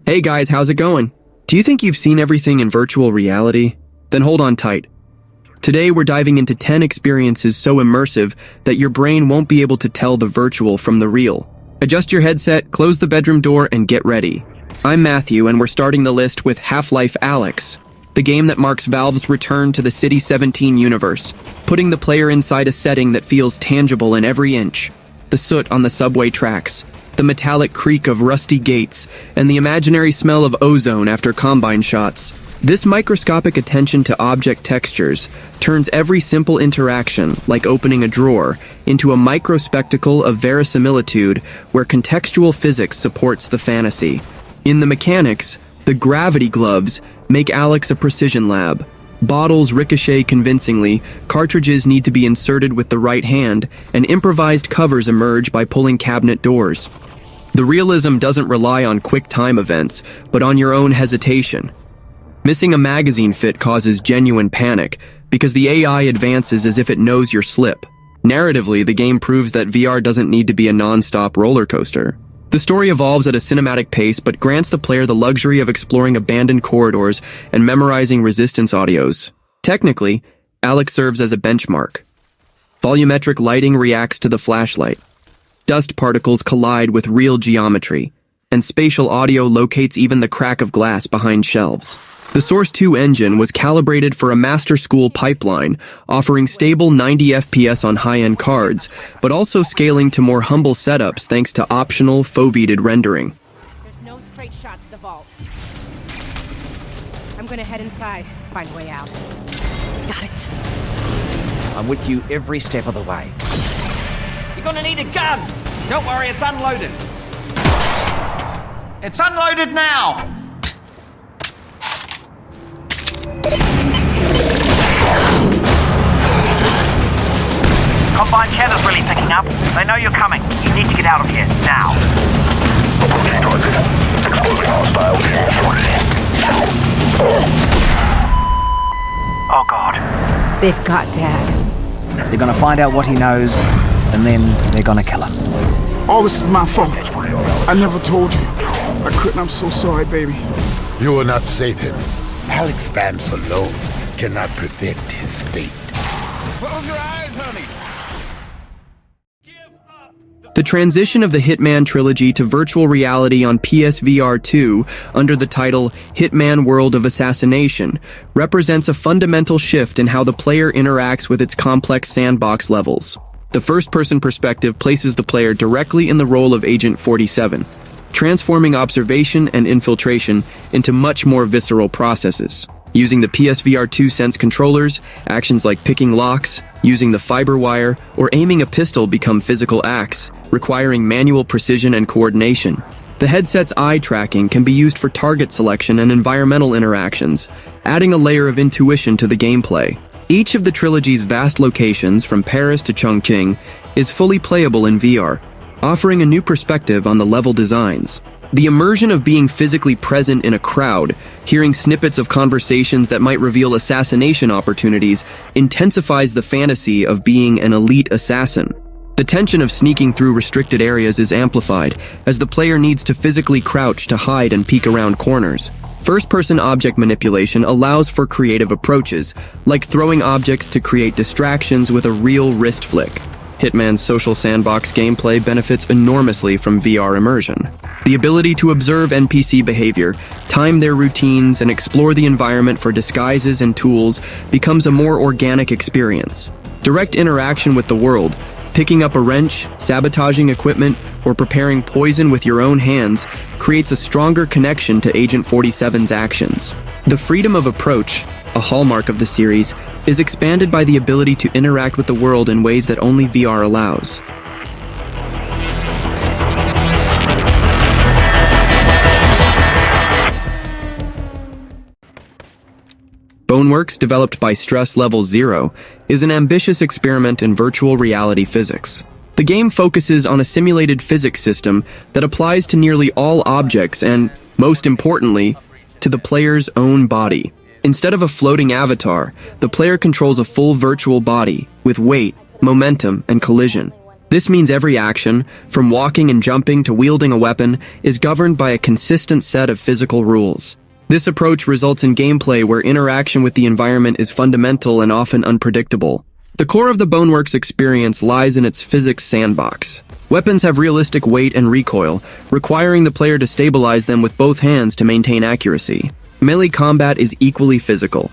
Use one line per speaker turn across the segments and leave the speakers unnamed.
Hey guys, how's it going? Do you think you've seen everything in virtual reality? Then hold on tight. Today we're diving into 10 experiences so immersive that your brain won't be able to tell the virtual from the real. Adjust your headset, close the bedroom door, and get ready. I'm Matthew, and we're starting the list with Half-Life Alyx, the game that marks Valve's return to the City 17 universe, putting the player inside a setting that feels tangible in every inch. The soot on the subway tracks, the metallic creak of rusty gates, and the imaginary smell of ozone after combine shots. This microscopic attention to object textures turns every simple interaction, like opening a drawer, into a micro-spectacle of verisimilitude where contextual physics supports the fantasy. In the mechanics, the gravity gloves make Alyx a precision lab. Bottles ricochet convincingly, cartridges need to be inserted with the right hand, and improvised covers emerge by pulling cabinet doors. The realism doesn't rely on quick time events, but on your own hesitation. Missing a magazine fit causes genuine panic, because the AI advances as if it knows your slip. Narratively, the game proves that VR doesn't need to be a non-stop roller coaster. The story evolves at a cinematic pace, but grants the player the luxury of exploring abandoned corridors and memorizing resistance audios. Technically, Alyx serves as a benchmark. Volumetric lighting reacts to the flashlight. Dust particles collide with real geometry, and spatial audio locates even the crack of glass behind shelves. The Source 2 engine was calibrated for a master school pipeline, offering stable 90 FPS on high-end cards, but also scaling to more humble setups thanks to optional foveated rendering.
There's no straight shot to the vault. I'm gonna head inside, find a way out.
Got it. I'm with you every step of the way.
You're gonna need a gun! Don't worry, it's unloaded. It's unloaded now!
Combine cheddar's really picking up. They know you're coming. You need to get out of here, now. Oh God.
They've got Dad.
They're gonna find out what he knows, and then they're gonna kill him.
All this is my fault. I never told you. I couldn't. I'm so sorry, baby.
You will not save him. Alyx Vance alone cannot prevent his fate.
Close your eyes, honey.
The transition of the Hitman trilogy to virtual reality on PSVR 2 under the title Hitman World of Assassination represents a fundamental shift in how the player interacts with its complex sandbox levels. The first-person perspective places the player directly in the role of Agent 47, transforming observation and infiltration into much more visceral processes. Using the PSVR 2 Sense controllers, actions like picking locks, using the fiber wire, or aiming a pistol become physical acts, requiring manual precision and coordination. The headset's eye tracking can be used for target selection and environmental interactions, adding a layer of intuition to the gameplay. Each of the trilogy's vast locations, from Paris to Chongqing, is fully playable in VR, offering a new perspective on the level designs. The immersion of being physically present in a crowd, hearing snippets of conversations that might reveal assassination opportunities, intensifies the fantasy of being an elite assassin. The tension of sneaking through restricted areas is amplified, as the player needs to physically crouch to hide and peek around corners. First-person object manipulation allows for creative approaches, like throwing objects to create distractions with a real wrist flick. Hitman's social sandbox gameplay benefits enormously from VR immersion. The ability to observe NPC behavior, time their routines, and explore the environment for disguises and tools becomes a more organic experience. Direct interaction with the world, picking up a wrench, sabotaging equipment, or preparing poison with your own hands creates a stronger connection to Agent 47's actions. The freedom of approach, a hallmark of the series, is expanded by the ability to interact with the world in ways that only VR allows. Boneworks, developed by Stress Level Zero, is an ambitious experiment in virtual reality physics. The game focuses on a simulated physics system that applies to nearly all objects and, most importantly, to the player's own body. Instead of a floating avatar, the player controls a full virtual body with weight, momentum, and collision. This means every action, from walking and jumping to wielding a weapon, is governed by a consistent set of physical rules. This approach results in gameplay where interaction with the environment is fundamental and often unpredictable. The core of the Boneworks experience lies in its physics sandbox. Weapons have realistic weight and recoil, requiring the player to stabilize them with both hands to maintain accuracy. Melee combat is equally physical.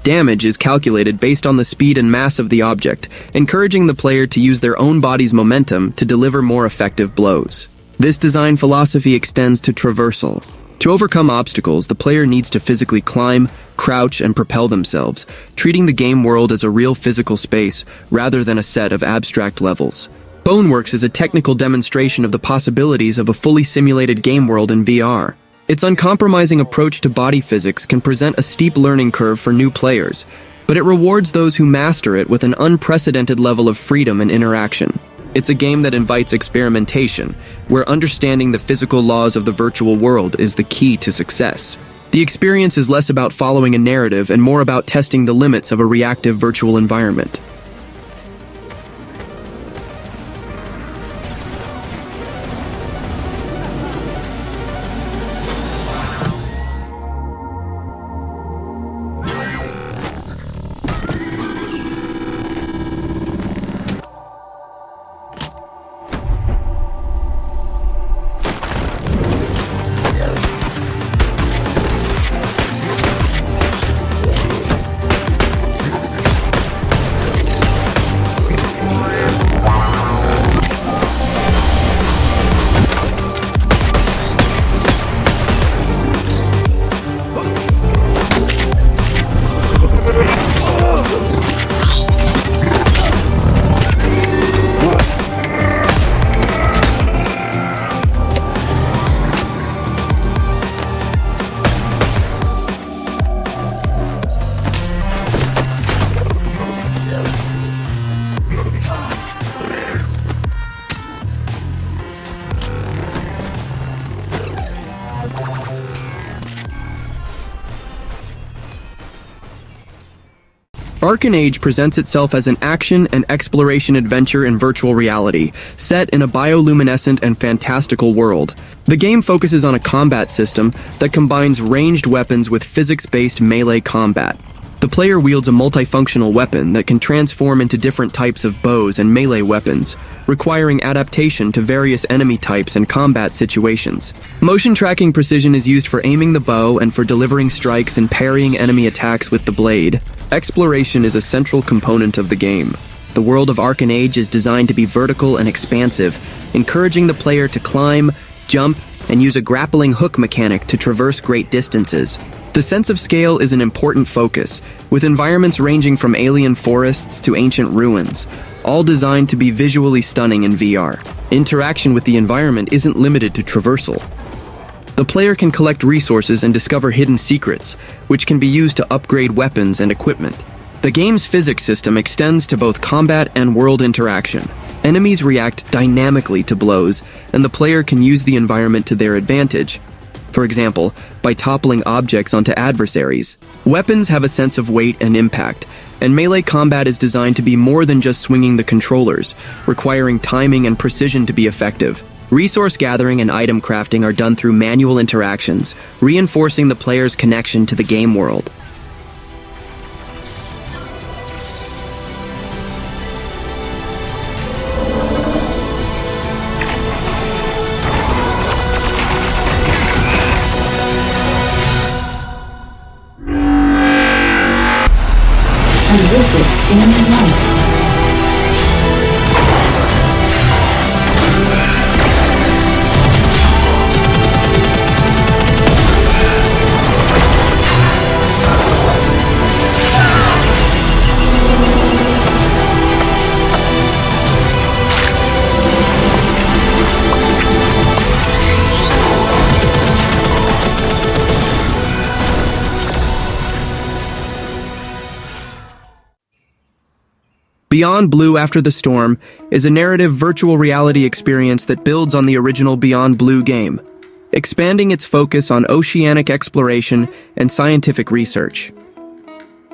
Damage is calculated based on the speed and mass of the object, encouraging the player to use their own body's momentum to deliver more effective blows. This design philosophy extends to traversal. To overcome obstacles, the player needs to physically climb, crouch, and propel themselves, treating the game world as a real physical space rather than a set of abstract levels. Boneworks is a technical demonstration of the possibilities of a fully simulated game world in VR. Its uncompromising approach to body physics can present a steep learning curve for new players, but it rewards those who master it with an unprecedented level of freedom and interaction. It's a game that invites experimentation, where understanding the physical laws of the virtual world is the key to success. The experience is less about following a narrative and more about testing the limits of a reactive virtual environment. Arken Age presents itself as an action and exploration adventure in virtual reality, set in a bioluminescent and fantastical world. The game focuses on a combat system that combines ranged weapons with physics-based melee combat. The player wields a multifunctional weapon that can transform into different types of bows and melee weapons, requiring adaptation to various enemy types and combat situations. Motion tracking precision is used for aiming the bow and for delivering strikes and parrying enemy attacks with the blade. Exploration is a central component of the game. The world of Arken Age is designed to be vertical and expansive, encouraging the player to climb, jump, and use a grappling hook mechanic to traverse great distances. The sense of scale is an important focus, with environments ranging from alien forests to ancient ruins, all designed to be visually stunning in VR. Interaction with the environment isn't limited to traversal. The player can collect resources and discover hidden secrets, which can be used to upgrade weapons and equipment. The game's physics system extends to both combat and world interaction. Enemies react dynamically to blows, and the player can use the environment to their advantage. For example, by toppling objects onto adversaries. Weapons have a sense of weight and impact, and melee combat is designed to be more than just swinging the controllers, requiring timing and precision to be effective. Resource gathering and item crafting are done through manual interactions, reinforcing the player's connection to the game world. Beyond Blue After the Storm is a narrative virtual reality experience that builds on the original Beyond Blue game, expanding its focus on oceanic exploration and scientific research.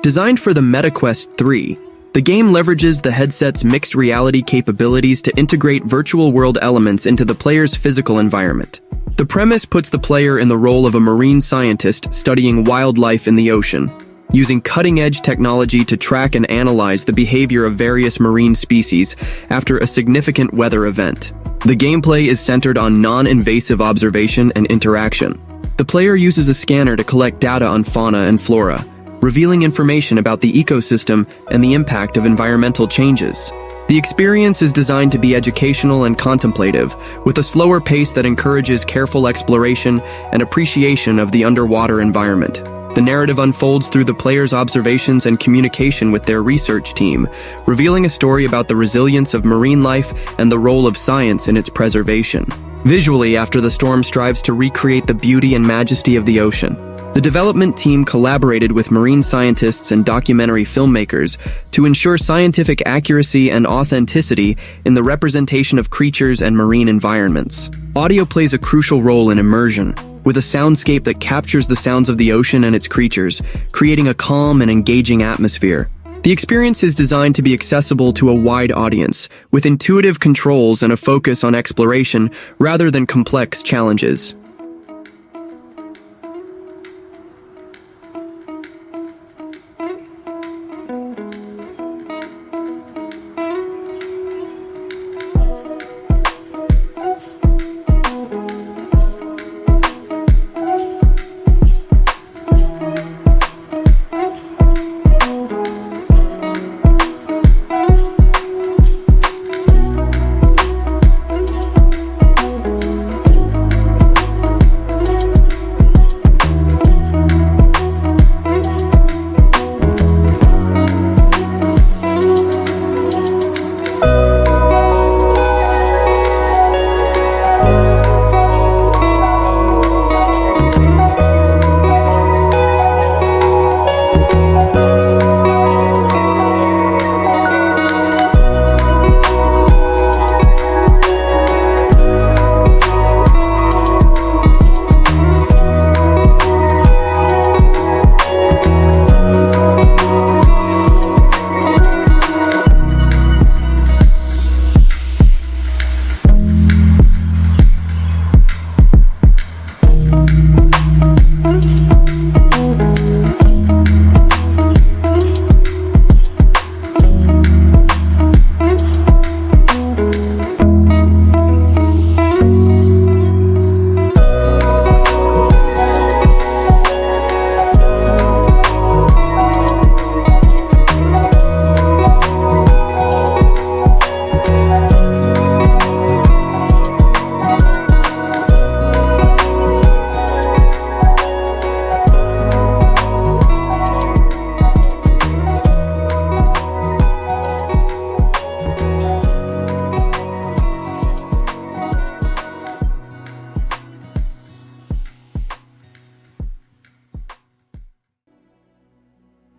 Designed for the MetaQuest 3, The game leverages the headset's mixed reality capabilities to integrate virtual world elements into the player's physical environment. The premise puts the player in the role of a marine scientist studying wildlife in the ocean, using cutting-edge technology to track and analyze the behavior of various marine species after a significant weather event. The gameplay is centered on non-invasive observation and interaction. The player uses a scanner to collect data on fauna and flora, revealing information about the ecosystem and the impact of environmental changes. The experience is designed to be educational and contemplative, with a slower pace that encourages careful exploration and appreciation of the underwater environment. The narrative unfolds through the player's observations and communication with their research team, revealing a story about the resilience of marine life and the role of science in its preservation. Visually, After the Storm strives to recreate the beauty and majesty of the ocean. The development team collaborated with marine scientists and documentary filmmakers to ensure scientific accuracy and authenticity in the representation of creatures and marine environments. Audio plays a crucial role in immersion, with a soundscape that captures the sounds of the ocean and its creatures, creating a calm and engaging atmosphere. The experience is designed to be accessible to a wide audience, with intuitive controls and a focus on exploration rather than complex challenges.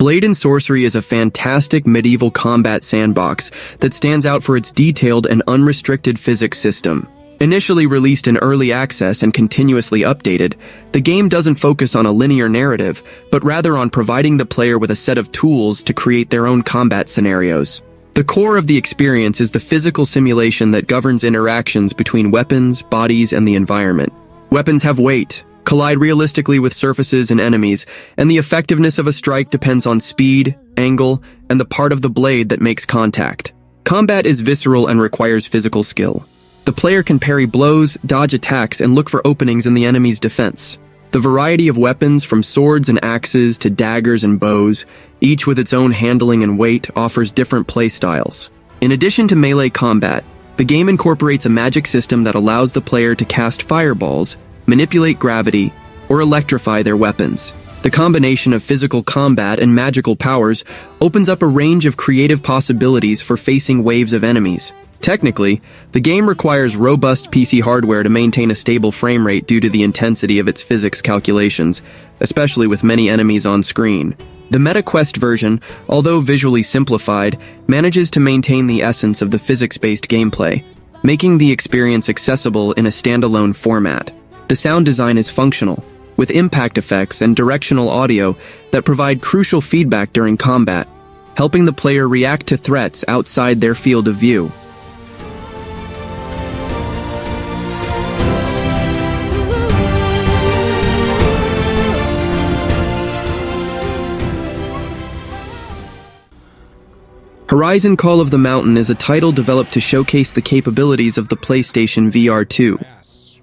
Blade and Sorcery is a fantastic medieval combat sandbox that stands out for its detailed and unrestricted physics system. Initially released in early access and continuously updated, the game doesn't focus on a linear narrative, but rather on providing the player with a set of tools to create their own combat scenarios. The core of the experience is the physical simulation that governs interactions between weapons, bodies, and the environment. Weapons have weight, collide realistically with surfaces and enemies, and the effectiveness of a strike depends on speed, angle, and the part of the blade that makes contact. Combat is visceral and requires physical skill. The player can parry blows, dodge attacks, and look for openings in the enemy's defense. The variety of weapons, from swords and axes to daggers and bows, each with its own handling and weight, offers different playstyles. In addition to melee combat, the game incorporates a magic system that allows the player to cast fireballs, manipulate gravity, or electrify their weapons. The combination of physical combat and magical powers opens up a range of creative possibilities for facing waves of enemies. Technically, the game requires robust PC hardware to maintain a stable frame rate due to the intensity of its physics calculations, especially with many enemies on screen. The MetaQuest version, although visually simplified, manages to maintain the essence of the physics-based gameplay, making the experience accessible in a standalone format. The sound design is functional, with impact effects and directional audio that provide crucial feedback during combat. helping the player react to threats outside their field of view. Horizon Call of the Mountain is a title developed to showcase the capabilities of the PlayStation VR 2.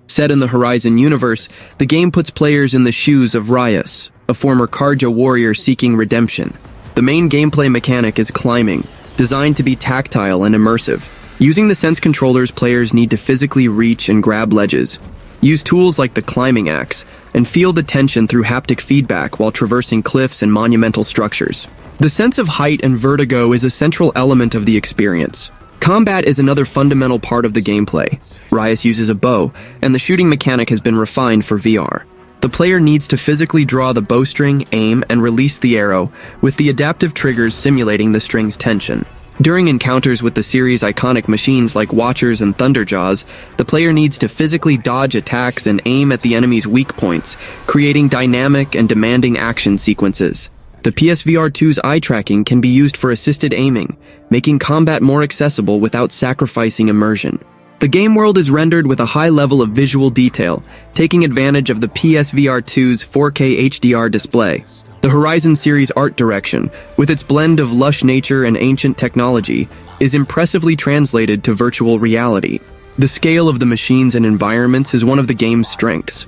Set in the Horizon universe, the game puts players in the shoes of Ryas, a former Karja warrior seeking redemption. The main gameplay mechanic is climbing, designed to be tactile and immersive. Using the Sense controllers, players need to physically reach and grab ledges, use tools like the climbing axe, and feel the tension through haptic feedback while traversing cliffs and monumental structures. The sense of height and vertigo is a central element of the experience. Combat is another fundamental part of the gameplay. Ryas uses a bow, and the shooting mechanic has been refined for VR. The player needs to physically draw the bowstring, aim, and release the arrow, with the adaptive triggers simulating the string's tension. During encounters with the series' iconic machines like Watchers and Thunderjaws, the player needs to physically dodge attacks and aim at the enemy's weak points, creating dynamic and demanding action sequences. The PSVR 2's eye tracking can be used for assisted aiming, making combat more accessible without sacrificing immersion. The game world is rendered with a high level of visual detail, taking advantage of the PSVR 2's 4K HDR display. The Horizon series art direction, with its blend of lush nature and ancient technology, is impressively translated to virtual reality. The scale of the machines and environments is one of the game's strengths.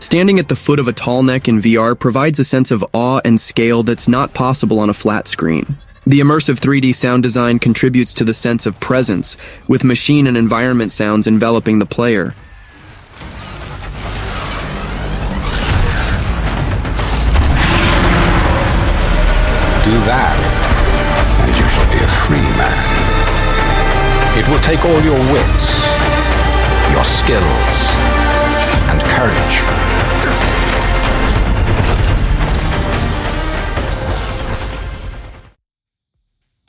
Standing at the foot of a tall neck in VR provides a sense of awe and scale that's not possible on a flat screen. The immersive 3D sound design contributes to the sense of presence, with machine and environment sounds enveloping the player.
Do that, and you shall be a free man. It will take all your wits, your skills, and courage.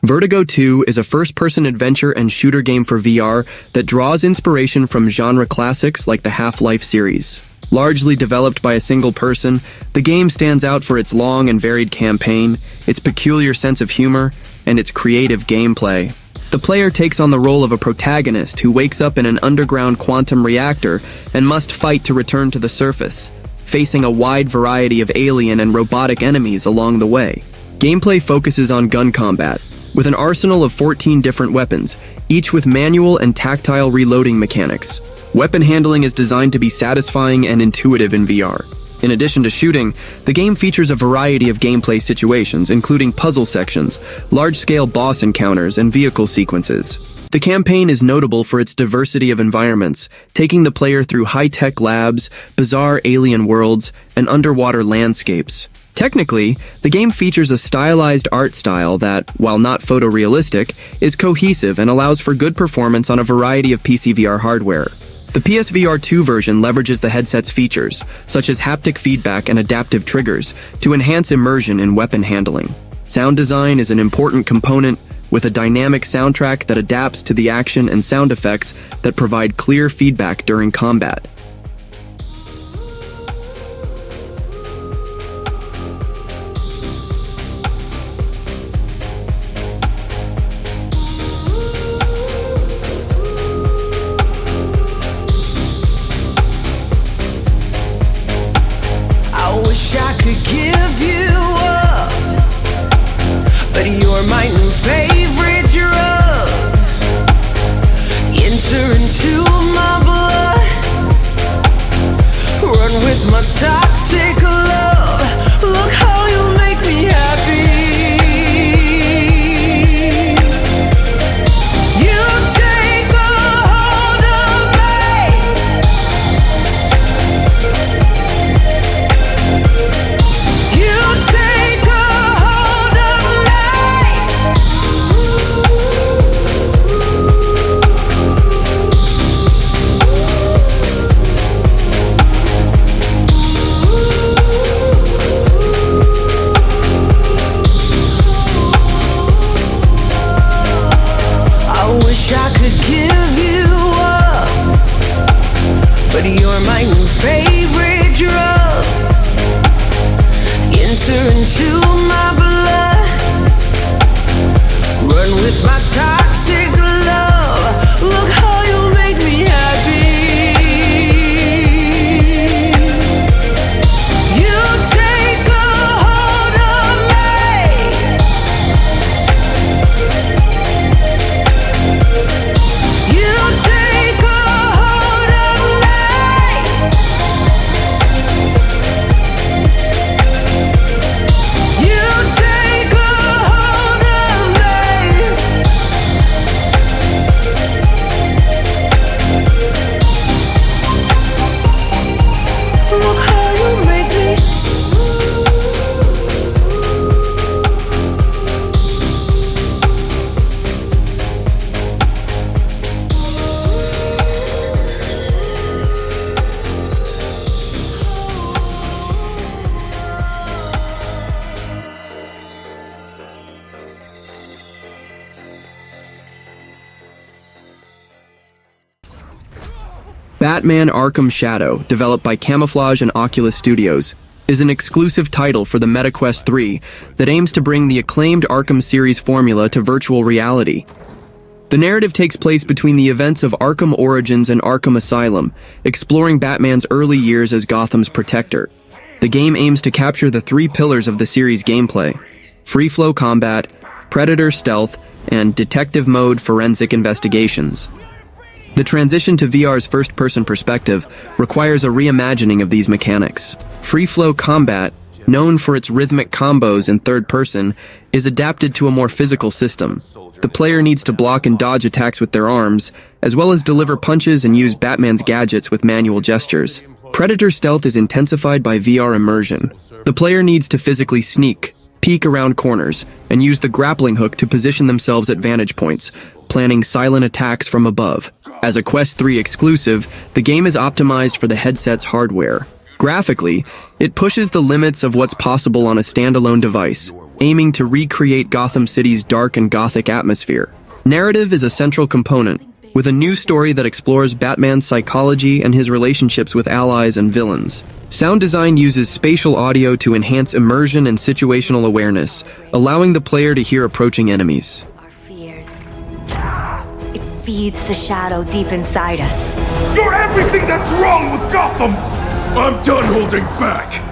Vertigo 2 is a first-person adventure and shooter game for VR that draws inspiration from genre classics like the Half-Life series. Largely developed by a single person, the game stands out for its long and varied campaign, its peculiar sense of humor, and its creative gameplay. The player takes on the role of a protagonist who wakes up in an underground quantum reactor and must fight to return to the surface, facing a wide variety of alien and robotic enemies along the way. Gameplay focuses on gun combat, with an arsenal of 14 different weapons, each with manual and tactile reloading mechanics. Weapon handling is designed to be satisfying and intuitive in VR. In addition to shooting, the game features a variety of gameplay situations, including puzzle sections, large-scale boss encounters, and vehicle sequences. The campaign is notable for its diversity of environments, taking the player through high-tech labs, bizarre alien worlds, and underwater landscapes. Technically, the game features a stylized art style that, while not photorealistic, is cohesive and allows for good performance on a variety of PCVR hardware. The PSVR 2 version leverages the headset's features, such as haptic feedback and adaptive triggers, to enhance immersion in weapon handling. Sound design is an important component, with a dynamic soundtrack that adapts to the action and sound effects that provide clear feedback during combat.
Wish I could give you up, but you're my new favorite drug. Enter into my blood, run with my toxic love. Look how you make me happy. You take a hold of me.
Batman Arkham Shadow, developed by Camouflage and Oculus Studios, is an exclusive title for the MetaQuest 3 that aims to bring the acclaimed Arkham series formula to virtual reality. The narrative takes place between the events of Arkham Origins and Arkham Asylum, exploring Batman's early years as Gotham's protector. The game aims to capture the three pillars of the series' gameplay: free-flow combat, predator stealth, and detective mode forensic investigations. The transition to VR's first-person perspective requires a reimagining of these mechanics. Free-flow combat, known for its rhythmic combos in third person, is adapted to a more physical system. The player needs to block and dodge attacks with their arms, as well as deliver punches and use Batman's gadgets with manual gestures. Predator stealth is intensified by VR immersion. The player needs to physically sneak, peek around corners, and use the grappling hook to position themselves at vantage points, planning silent attacks from above. As a Quest 3 exclusive, the game is optimized for the headset's hardware. Graphically, it pushes the limits of what's possible on a standalone device, aiming to recreate Gotham City's dark and gothic atmosphere. Narrative is a central component, with a new story that explores Batman's psychology and his relationships with allies and villains. Sound design uses spatial audio to enhance immersion and situational awareness, allowing the player to hear approaching enemies.
Our fears. It feeds the shadow deep inside us.
You're everything that's wrong with Gotham! I'm done holding back!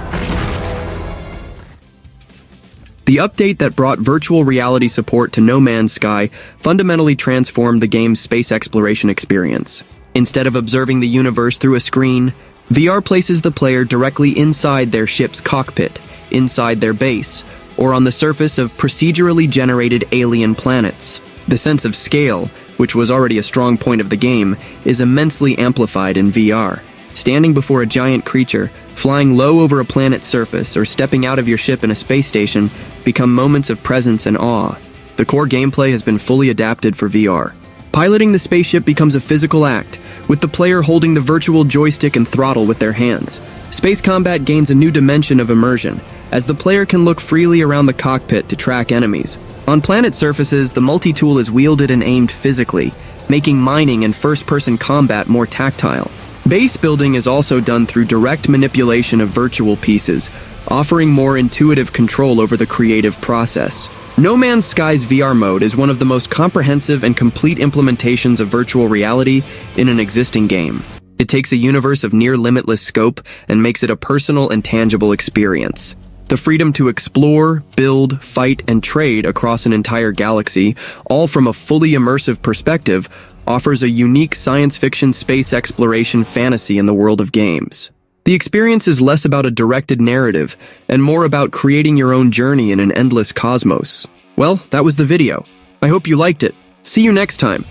The update that brought virtual reality support to No Man's Sky fundamentally transformed the game's space exploration experience. Instead of observing the universe through a screen, VR places the player directly inside their ship's cockpit, inside their base, or on the surface of procedurally generated alien planets. The sense of scale, which was already a strong point of the game, is immensely amplified in VR. Standing before a giant creature, flying low over a planet's surface, or stepping out of your ship in a space station become moments of presence and awe. The core gameplay has been fully adapted for VR. Piloting the spaceship becomes a physical act, with the player holding the virtual joystick and throttle with their hands. Space combat gains a new dimension of immersion, as the player can look freely around the cockpit to track enemies. On planet surfaces, the multi-tool is wielded and aimed physically, making mining and first-person combat more tactile. Base building is also done through direct manipulation of virtual pieces, offering more intuitive control over the creative process. No Man's Sky's VR mode is one of the most comprehensive and complete implementations of virtual reality in an existing game. It takes a universe of near-limitless scope and makes it a personal and tangible experience. The freedom to explore, build, fight, and trade across an entire galaxy, all from a fully immersive perspective, offers a unique science fiction space exploration fantasy in the world of games. The experience is less about a directed narrative and more about creating your own journey in an endless cosmos. Well, that was the video. I hope you liked it. See you next time.